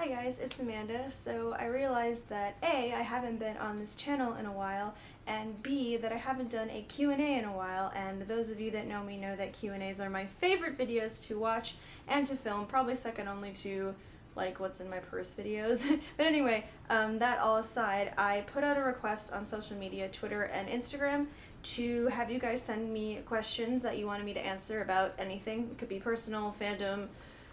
Hi guys, it's Amanda. So I realized that A, I haven't been on this channel in a while, and B, that I haven't done a Q&A in a while, and those of you that know me know that Q&As are my favorite videos to watch and to film, probably second only to like what's in my purse videos. But anyway, that all aside, I put out a request on social media, Twitter and Instagram, to have you guys send me questions that you wanted me to answer about anything. It could be personal, fandom,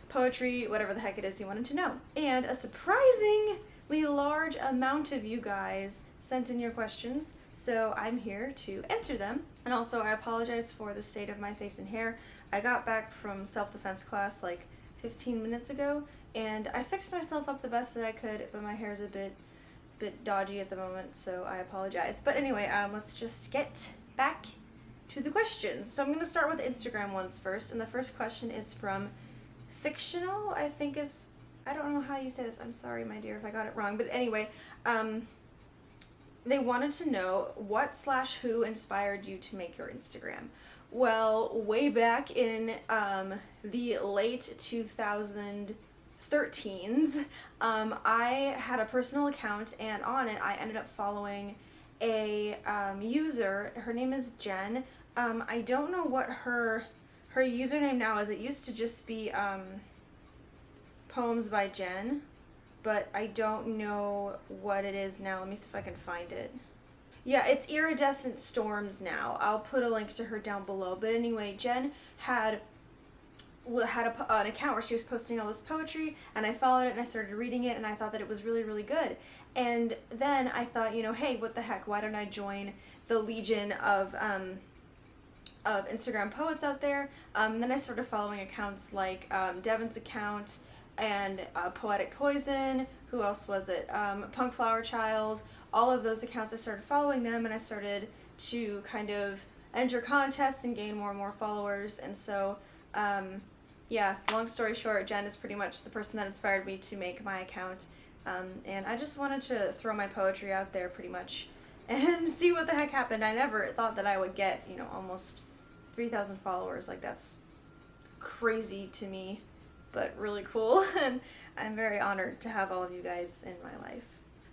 poetry, whatever the heck it is you wanted to know. And a surprisingly large amount of you guys sent in your questions, so I'm here to answer them. And also, I apologize for the state of my face and hair. I got back from self-defense class like 15 minutes ago, and I fixed myself up the best that I could, but my hair's a bit dodgy at the moment, so I apologize. But anyway, let's just get back to the questions. So I'm going to start with Instagram ones first, and the first question is from Fictional, I think is, I don't know how you say this, I'm sorry my dear if I got it wrong, but anyway, they wanted to know what/who inspired you to make your Instagram. Well, way back in the late 2013s, I had a personal account, and on it I ended up following a user. Her name is Jen. I don't know what her username now is. It used to just be Poems by Jen, but I don't know what it is now. Let me see if I can find it. Yeah, it's Iridescent Storms now. I'll put a link to her down below. But anyway, Jen had an account where she was posting all this poetry, and I followed it and I started reading it, and I thought that it was really, really good. And then I thought, you know, hey, what the heck, why don't I join the legion of Instagram poets out there. Then I started following accounts like Devin's account and Poetic Poison. Who else was it? Punk Flower Child. All of those accounts, I started following them, and I started to kind of enter contests and gain more and more followers. And so, yeah, long story short, Jen is pretty much the person that inspired me to make my account. And I just wanted to throw my poetry out there pretty much and see what the heck happened. I never thought that I would get, you know, almost 3,000 followers. Like, that's crazy to me, but really cool. And I'm very honored to have all of you guys in my life.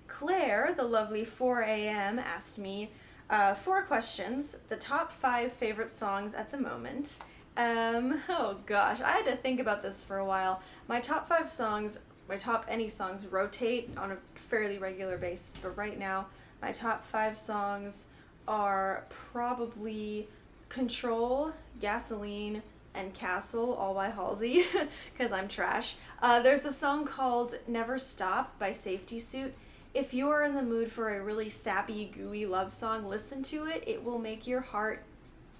Claire, the lovely 4 a.m., asked me 4 questions. The top 5 favorite songs at the moment. Oh gosh, I had to think about this for a while. My top 5 songs, my top any songs, rotate on a fairly regular basis, but right now my top 5 songs are probably Control, Gasoline, and Castle, all by Halsey, because I'm trash. There's a song called Never Stop by Safety Suit. If you are in the mood for a really sappy, gooey love song, listen to it. It will make your heart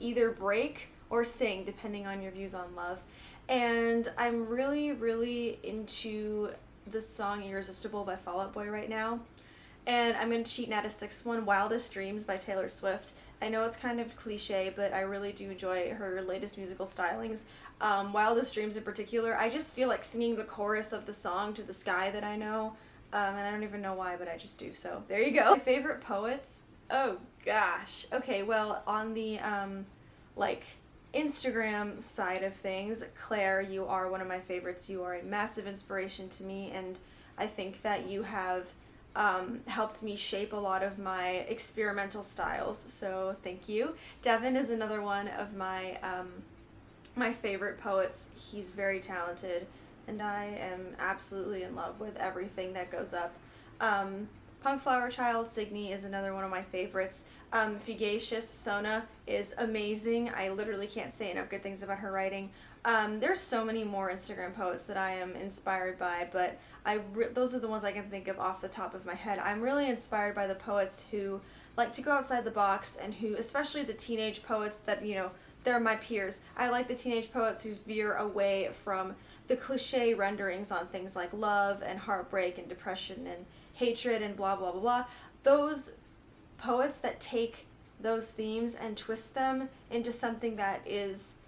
either break or sing, depending on your views on love. And I'm really, really into the song Irresistible by Fall Out Boy right now. And I'm going to cheat and add a 6th one, Wildest Dreams by Taylor Swift. I know it's kind of cliche, but I really do enjoy her latest musical stylings. Wildest Dreams in particular, I just feel like singing the chorus of the song to the sky that I know. And I don't even know why, but I just do, so there you go. My favorite poets? Oh gosh. Okay, well, on the like Instagram side of things, Claire, you are one of my favorites. You are a massive inspiration to me, and I think that you have helped me shape a lot of my experimental styles, so thank you. Devin is another one of my my favorite poets. He's very talented, and I am absolutely in love with everything that goes up. Punk Flower Child, Signy, is another one of my favorites. Fugacious Sona is amazing. I literally can't say enough good things about her writing. There's so many more Instagram poets that I am inspired by, but those are the ones I can think of off the top of my head. I'm really inspired by the poets who like to go outside the box, and who, especially the teenage poets that, you know, they're my peers. I like the teenage poets who veer away from the cliche renderings on things like love and heartbreak and depression and hatred and blah blah blah blah. Those poets that take those themes and twist them into something that is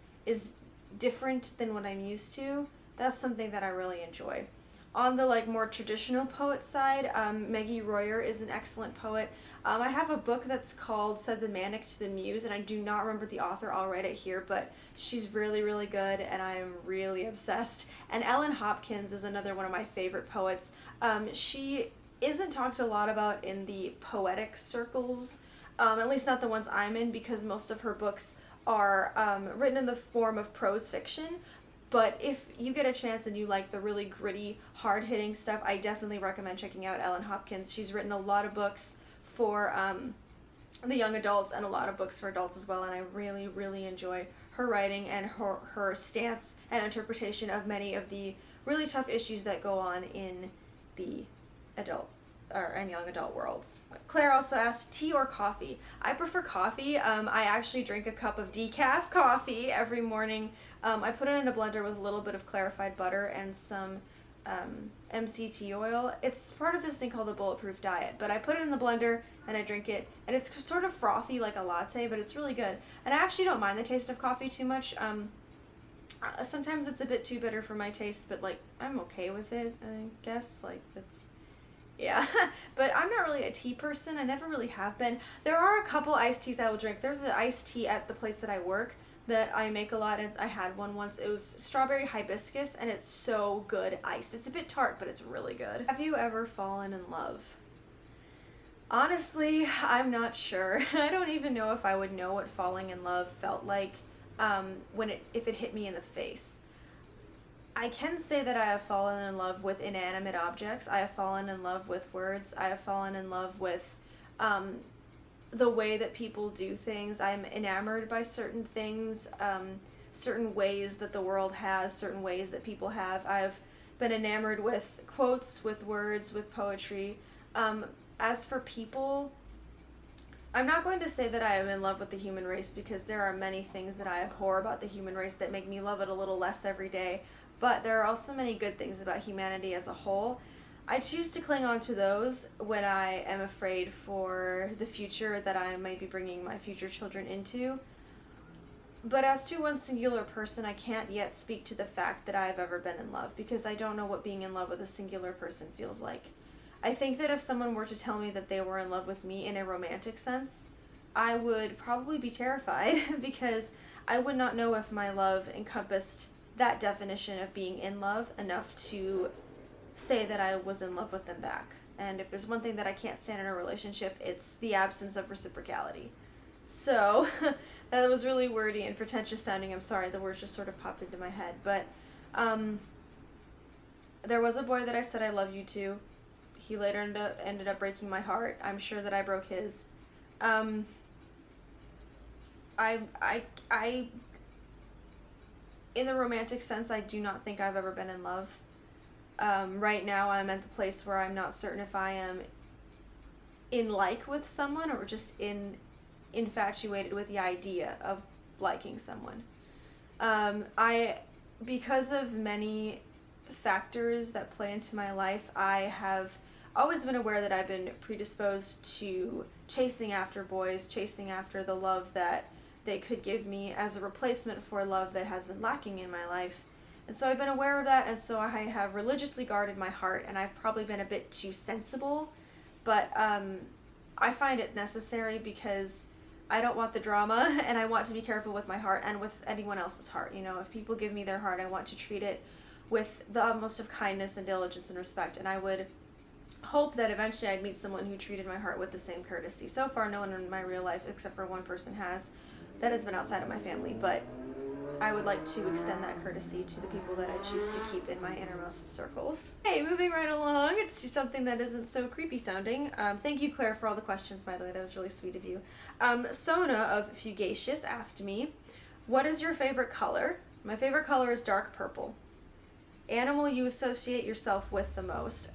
different than what I'm used to, that's something that I really enjoy. On the like more traditional poet side, Maggie Royer is an excellent poet. I have a book that's called Said the Manic to the Muse, and I do not remember the author. I'll write it here, but she's really, really good, and I am really obsessed. And Ellen Hopkins is another one of my favorite poets. She isn't talked a lot about in the poetic circles, at least not the ones I'm in, because most of her books are written in the form of prose fiction. But if you get a chance and you like the really gritty, hard-hitting stuff, I definitely recommend checking out Ellen Hopkins. She's written a lot of books for the young adults and a lot of books for adults as well, and I really, really enjoy her writing and her stance and interpretation of many of the really tough issues that go on in the adult and young adult worlds. Claire also asked, tea or coffee? I prefer coffee. I actually drink a cup of decaf coffee every morning. I put it in a blender with a little bit of clarified butter and some MCT oil. It's part of this thing called the Bulletproof Diet, but I put it in the blender and I drink it, and it's sort of frothy like a latte, but it's really good. And I actually don't mind the taste of coffee too much. Sometimes it's a bit too bitter for my taste, but like I'm okay with it, I guess. Like that's... Yeah, but I'm not really a tea person. I never really have been. There are a couple iced teas I will drink. There's an iced tea at the place that I work that I make a lot, and I had one once. It was strawberry hibiscus, and it's so good iced. It's a bit tart, but it's really good. Have you ever fallen in love? Honestly, I'm not sure. I don't even know if I would know what falling in love felt like if it hit me in the face. I can say that I have fallen in love with inanimate objects. I have fallen in love with words. I have fallen in love with the way that people do things. I'm enamored by certain things, certain ways that the world has, certain ways that people have. I've been enamored with quotes, with words, with poetry. As for people, I'm not going to say that I am in love with the human race, because there are many things that I abhor about the human race that make me love it a little less every day. But there are also many good things about humanity as a whole. I choose to cling on to those when I am afraid for the future that I might be bringing my future children into. But as to one singular person, I can't yet speak to the fact that I've ever been in love, because I don't know what being in love with a singular person feels like. I think that if someone were to tell me that they were in love with me in a romantic sense, I would probably be terrified, because I would not know if my love encompassed that definition of being in love enough to say that I was in love with them back. And if there's one thing that I can't stand in a relationship, it's the absence of reciprocality. So, that was really wordy and pretentious sounding. I'm sorry, the words just sort of popped into my head. But, there was a boy that I said I love you to. He later ended up breaking my heart. I'm sure that I broke his. In the romantic sense, I do not think I've ever been in love. Right now, I'm at the place where I'm not certain if I am in like with someone or just infatuated with the idea of liking someone. Because of many factors that play into my life, I have always been aware that I've been predisposed to chasing after boys, chasing after the love that they could give me as a replacement for love that has been lacking in my life. And so I've been aware of that, and so I have religiously guarded my heart, and I've probably been a bit too sensible, but I find it necessary because I don't want the drama, and I want to be careful with my heart and with anyone else's heart. You know, if people give me their heart, I want to treat it with the utmost of kindness and diligence and respect, and I would hope that eventually I'd meet someone who treated my heart with the same courtesy. So far, no one in my real life, except for one person, has. That has been outside of my family, but I would like to extend that courtesy to the people that I choose to keep in my innermost circles. Hey, moving right along, it's something that isn't so creepy sounding. Thank you, Claire, for all the questions, by the way. That was really sweet of you. Sona of Fugacious asked me, what is your favorite color? My favorite color is dark purple. Animal you associate yourself with the most?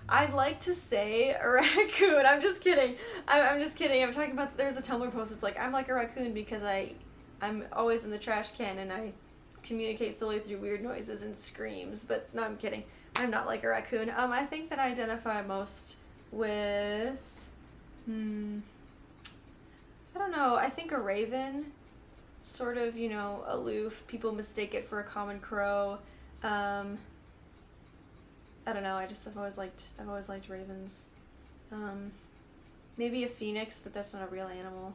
I'd like to say a raccoon. I'm just kidding. I'm just kidding. I'm talking about, there's a Tumblr post. It's like, I'm like a raccoon because I'm always in the trash can and I communicate solely through weird noises and screams. But no, I'm kidding. I'm not like a raccoon. I think that I identify most with, I don't know. I think a raven, sort of, you know, aloof. People mistake it for a common crow. I don't know, I've always liked ravens. Maybe a phoenix, but that's not a real animal.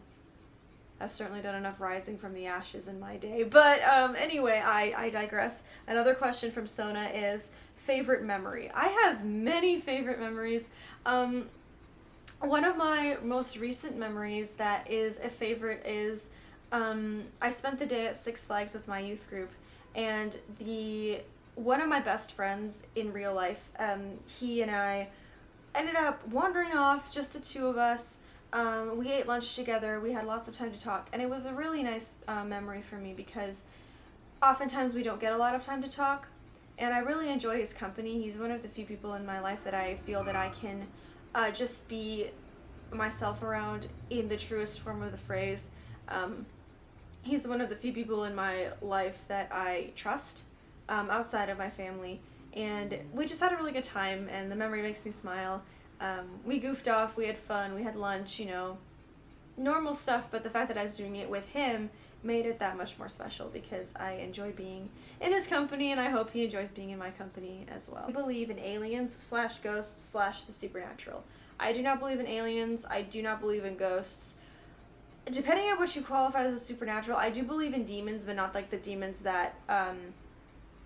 I've certainly done enough rising from the ashes in my day. But anyway, I digress. Another question from Sona is favorite memory. I have many favorite memories. One of my most recent memories that is a favorite is I spent the day at Six Flags with my youth group, and one of my best friends in real life, he and I ended up wandering off, just the two of us. We ate lunch together, we had lots of time to talk, and it was a really nice memory for me because oftentimes we don't get a lot of time to talk, and I really enjoy his company. He's one of the few people in my life that I feel that I can just be myself around in the truest form of the phrase. He's one of the few people in my life that I trust outside of my family, and we just had a really good time, and the memory makes me smile. We goofed off, we had fun, we had lunch, normal stuff, but the fact that I was doing it with him made it that much more special because I enjoy being in his company, and I hope he enjoys being in my company as well. I believe in aliens / ghosts / the supernatural. I do not believe in aliens, I do not believe in ghosts. Depending on what you qualify as a supernatural, I do believe in demons, but not like the demons that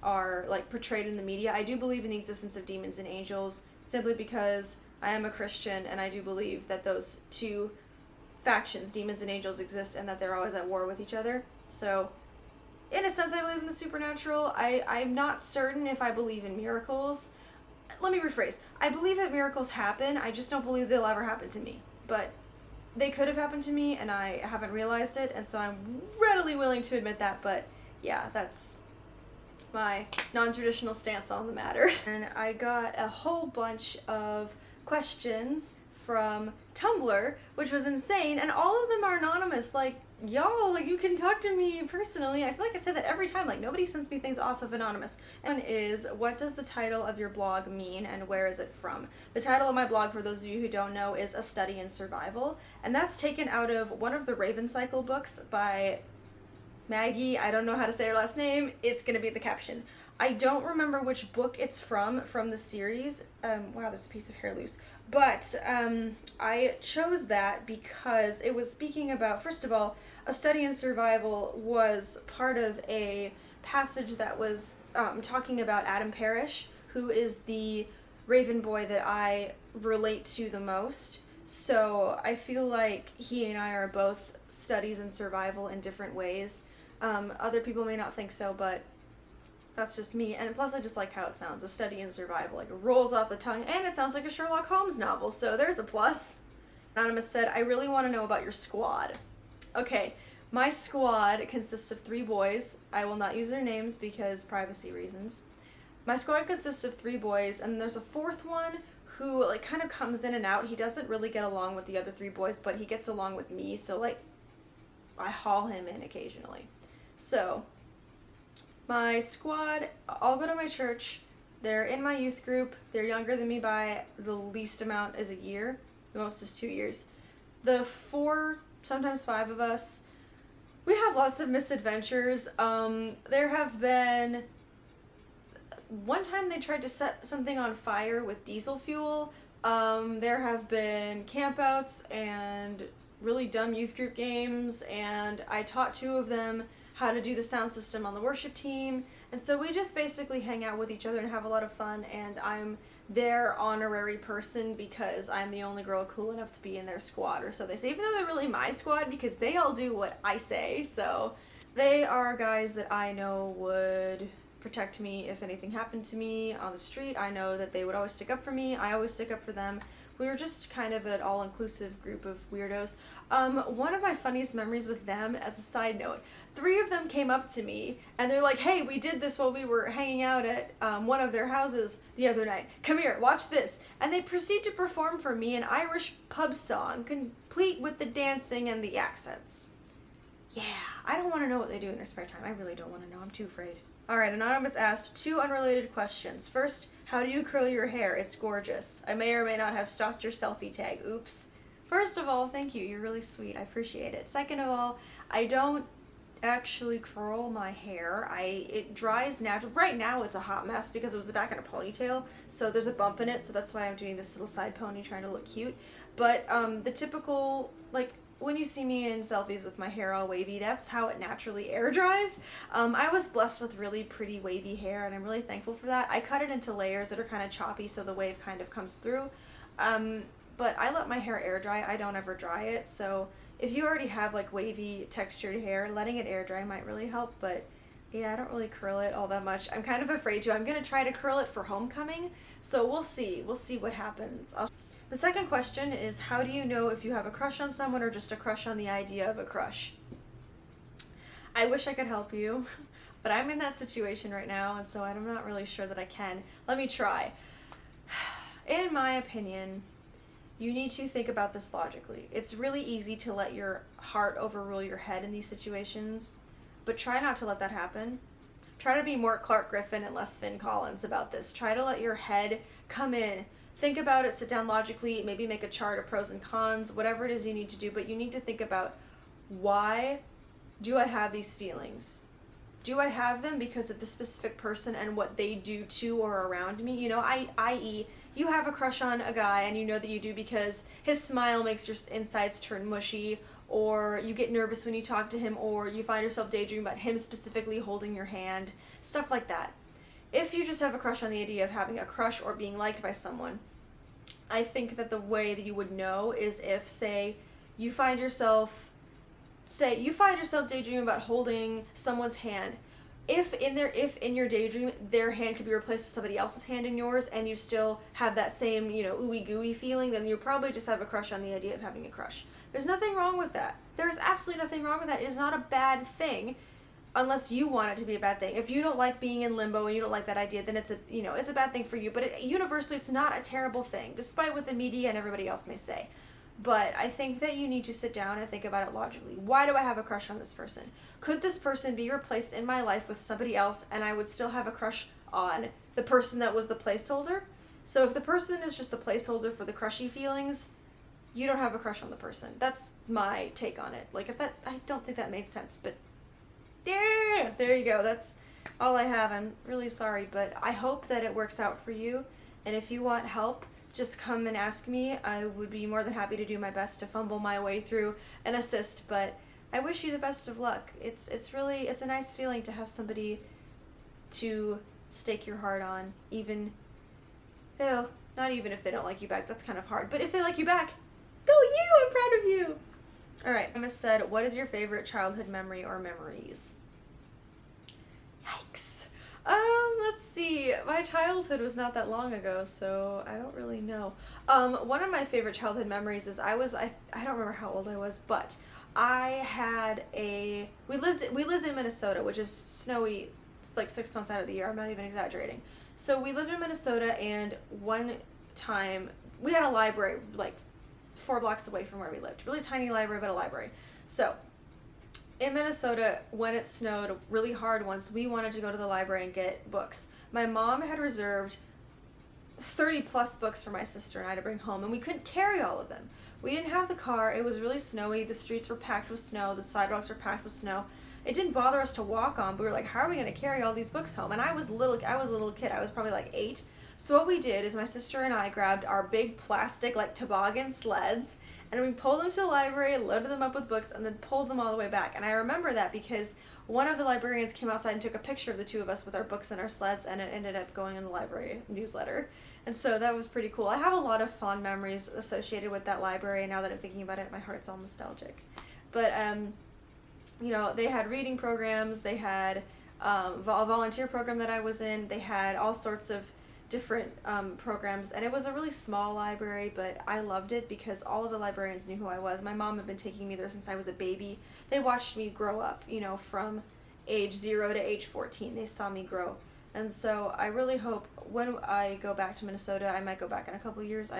are like portrayed in the media. I do believe in the existence of demons and angels simply because I am a Christian, and I do believe that those two factions, demons and angels, exist and that they're always at war with each other. So, in a sense, I believe in the supernatural. I'm not certain if I believe in miracles. Let me rephrase. I believe that miracles happen, I just don't believe they'll ever happen to me. But they could have happened to me, and I haven't realized it, and so I'm readily willing to admit that, but yeah, that's my non-traditional stance on the matter. And I got a whole bunch of questions from Tumblr, which was insane, and all of them are anonymous. Like, y'all, like, you can talk to me personally. I feel like I say that every time, like, nobody sends me things off of anonymous. One is, what does the title of your blog mean, and where is it from? The title of my blog, for those of you who don't know, is A Study in Survival, and that's taken out of one of the Raven Cycle books by Maggie. I don't know how to say her last name. It's gonna be the caption. I don't remember which book it's from the series. Wow, there's a piece of hair loose. But I chose that because it was speaking about, first of all, A Study in Survival was part of a passage that was talking about Adam Parrish, who is the Raven boy that I relate to the most. So I feel like he and I are both studies in survival in different ways. Other people may not think so, but that's just me. And plus I just like how it sounds. A Study in Survival. Like, it rolls off the tongue, and it sounds like a Sherlock Holmes novel, so there's a plus. Anonymous said, I really want to know about your squad. Okay, my squad consists of 3 boys. I will not use their names because privacy reasons. My squad consists of 3 boys, and there's a 4th one who, like, kind of comes in and out. He doesn't really get along with the other 3 boys, but he gets along with me, so, like, I haul him in occasionally. So, my squad all go to my church. They're in my youth group. They're younger than me by the least amount is a year. The most is 2 years. The 4, sometimes 5 of us, we have lots of misadventures. There have been... One time they tried to set something on fire with diesel fuel. There have been campouts and really dumb youth group games, and I taught 2 of them how to do the sound system on the worship team, and so we just basically hang out with each other and have a lot of fun, and I'm their honorary person because I'm the only girl cool enough to be in their squad, or so they say, even though they're really my squad because they all do what I say. So they are guys that I know would protect me if anything happened to me on the street. I know that they would always stick up for me. I always stick up for them. We were just kind of an all-inclusive group of weirdos. One of my funniest memories with them, as a side note, 3 of them came up to me, and they're like, hey, we did this while we were hanging out at one of their houses the other night. Come here, watch this. And they proceed to perform for me an Irish pub song, complete with the dancing and the accents. Yeah, I don't want to know what they do in their spare time. I really don't want to know. I'm too afraid. Alright, Anonymous asked 2 unrelated questions. First, how do you curl your hair? It's gorgeous. I may or may not have stalked your selfie tag. Oops. First of all, thank you. You're really sweet. I appreciate it. Second of all, I don't actually curl my hair. It dries naturally. Right now it's a hot mess because it was back in a ponytail, so there's a bump in it, so that's why I'm doing this little side pony trying to look cute. But the typical, like, when you see me in selfies with my hair all wavy, that's how it naturally air dries. I was blessed with really pretty wavy hair, and I'm really thankful for that. I cut it into layers that are kind of choppy, so the wave kind of comes through. But I let my hair air dry. I don't ever dry it, so if you already have like wavy textured hair, letting it air dry might really help. But yeah, I don't really curl it all that much. I'm kind of afraid to. I'm gonna try to curl it for homecoming, so we'll see what happens. The second question is, how do you know if you have a crush on someone or just a crush on the idea of a crush? I wish I could help you, but I'm in that situation right now, and so I'm not really sure that I can. Let me try. In my opinion, you need to think about this logically. It's really easy to let your heart overrule your head in these situations, but try not to let that happen. Try to be more Clark Griffin and less Finn Collins about this. Try to let your head come in. Think about it, sit down logically, maybe make a chart of pros and cons, whatever it is you need to do, but you need to think about, why do I have these feelings? Do I have them because of the specific person and what they do to or around me? You know, i.e., you have a crush on a guy and you know that you do because his smile makes your insides turn mushy, or you get nervous when you talk to him, or you find yourself daydreaming about him specifically holding your hand, stuff like that. If you just have a crush on the idea of having a crush or being liked by someone, I think that the way that you would know is if, say, you find yourself daydreaming about holding someone's hand. If in your daydream their hand could be replaced with somebody else's hand in yours, and you still have that same, ooey gooey feeling, then you probably just have a crush on the idea of having a crush. There's nothing wrong with that. There's absolutely nothing wrong with that. It is not a bad thing, unless you want it to be a bad thing. If you don't like being in limbo and you don't like that idea, then it's a bad thing for you. But universally, it's not a terrible thing, despite what the media and everybody else may say. But I think that you need to sit down and think about it logically. Why do I have a crush on this person? Could this person be replaced in my life with somebody else, and I would still have a crush on the person that was the placeholder? So if the person is just the placeholder for the crushy feelings, you don't have a crush on the person. That's my take on it. I don't think that made sense, but there you go. That's all I have. I'm really sorry, but I hope that it works out for you. And if you want help, just come and ask me. I would be more than happy to do my best to fumble my way through and assist, but I wish you the best of luck. It's a nice feeling to have somebody to stake your heart on, not even if they don't like you back. That's kind of hard, but if they like you back, go you! I'm proud of you! Alright, Emma said, what is your favorite childhood memory or memories? Yikes. Let's see. My childhood was not that long ago, so I don't really know. One of my favorite childhood memories is I don't remember how old I was, but we lived in Minnesota, which is snowy, like 6 months out of the year. I'm not even exaggerating. So we lived in Minnesota, and one time we had a library like 4 blocks away from where we lived. Really tiny library, but a library. So in Minnesota, when it snowed really hard once, we wanted to go to the library and get books. My mom had reserved 30 plus books for my sister and I to bring home, and we couldn't carry all of them. We didn't have the car. It was really snowy. The streets were packed with snow. The sidewalks were packed with snow. It didn't bother us to walk on, but we were like, how are we going to carry all these books home? And I was a little kid. I was probably like 8. So what we did is my sister and I grabbed our big plastic like toboggan sleds, and we pulled them to the library, loaded them up with books, and then pulled them all the way back. And I remember that because one of the librarians came outside and took a picture of the two of us with our books and our sleds, and it ended up going in the library newsletter. And so that was pretty cool. I have a lot of fond memories associated with that library, and now that I'm thinking about it, my heart's all nostalgic. But, they had reading programs, they had a volunteer program that I was in, they had all sorts of different programs, and it was a really small library, but I loved it because all of the librarians knew who I was. My mom had been taking me there since I was a baby. They watched me grow up, from age 0 to age 14. They saw me grow. And so I really hope when I go back to Minnesota, I might go back in a couple years,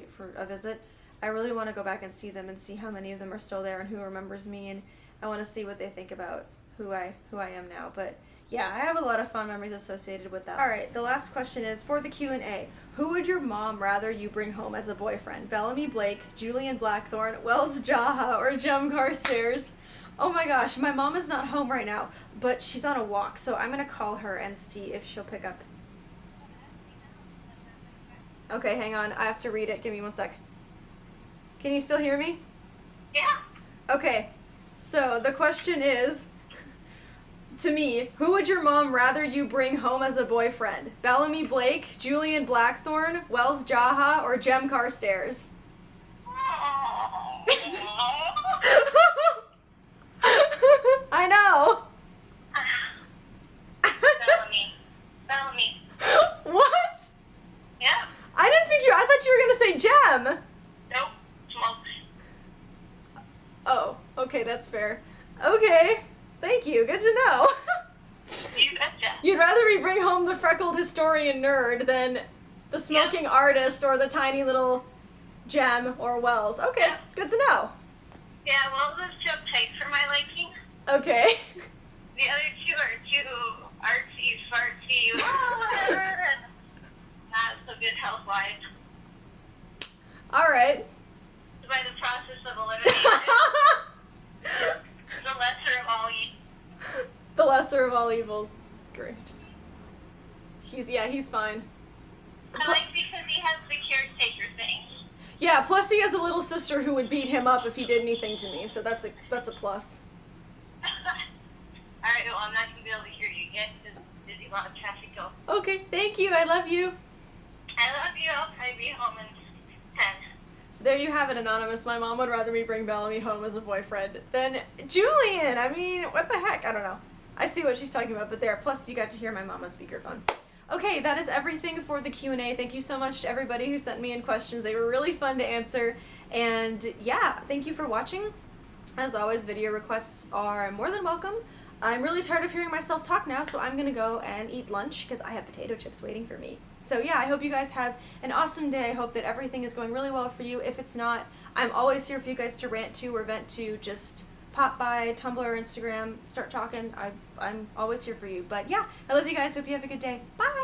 for a visit, I really want to go back and see them and see how many of them are still there and who remembers me, and I want to see what they think about who I am now. But yeah, I have a lot of fond memories associated with that. Alright, the last question is, for the Q&A, who would your mom rather you bring home as a boyfriend? Bellamy Blake, Julian Blackthorne, Wells Jaha, or Jem Carstairs? Oh my gosh, my mom is not home right now, but she's on a walk, so I'm gonna call her and see if she'll pick up. Okay, hang on. I have to read it. Give me one sec. Can you still hear me? Yeah. Okay, so the question is, to me, who would your mom rather you bring home as a boyfriend? Bellamy Blake, Julian Blackthorne, Wells Jaha, or Jem Carstairs? I know. Bellamy. What? Yeah. I thought you were gonna say Jem. Nope. Smoke. Oh, okay, that's fair. Okay, thank you. Good to know. You betcha. You'd rather me bring home the freckled historian nerd than the smoking artist or the tiny little Jem or Wells. Okay, Yeah. good to know. Yeah, well, those two tight for my liking. Okay. The other two are too artsy, fartsy, not so good health-wise. All right. By the process of elimination, the lesser of all evils. The lesser of all evils. Great. He's fine. I like because he has the caretaker thing. Yeah, plus he has a little sister who would beat him up if he did anything to me, so that's a plus. Alright, well, I'm not going to be able to hear you yet because there's a lot of traffic go. Okay, thank you. I love you. I love you. I'll probably be home in 10. So there you have it, Anonymous. My mom would rather me bring Bellamy home as a boyfriend than Julian. I mean, what the heck? I don't know. I see what she's talking about, but there. Plus, you got to hear my mom on speakerphone. Okay, that is everything for the Q&A. Thank you so much to everybody who sent me in questions. They were really fun to answer. And yeah, thank you for watching. As always, video requests are more than welcome. I'm really tired of hearing myself talk now, so I'm going to go and eat lunch because I have potato chips waiting for me. So yeah, I hope you guys have an awesome day. I hope that everything is going really well for you. If it's not, I'm always here for you guys to rant to or vent to. Just pop by Tumblr or Instagram, start talking. I'm always here for you. But yeah, I love you guys. Hope you have a good day. Bye!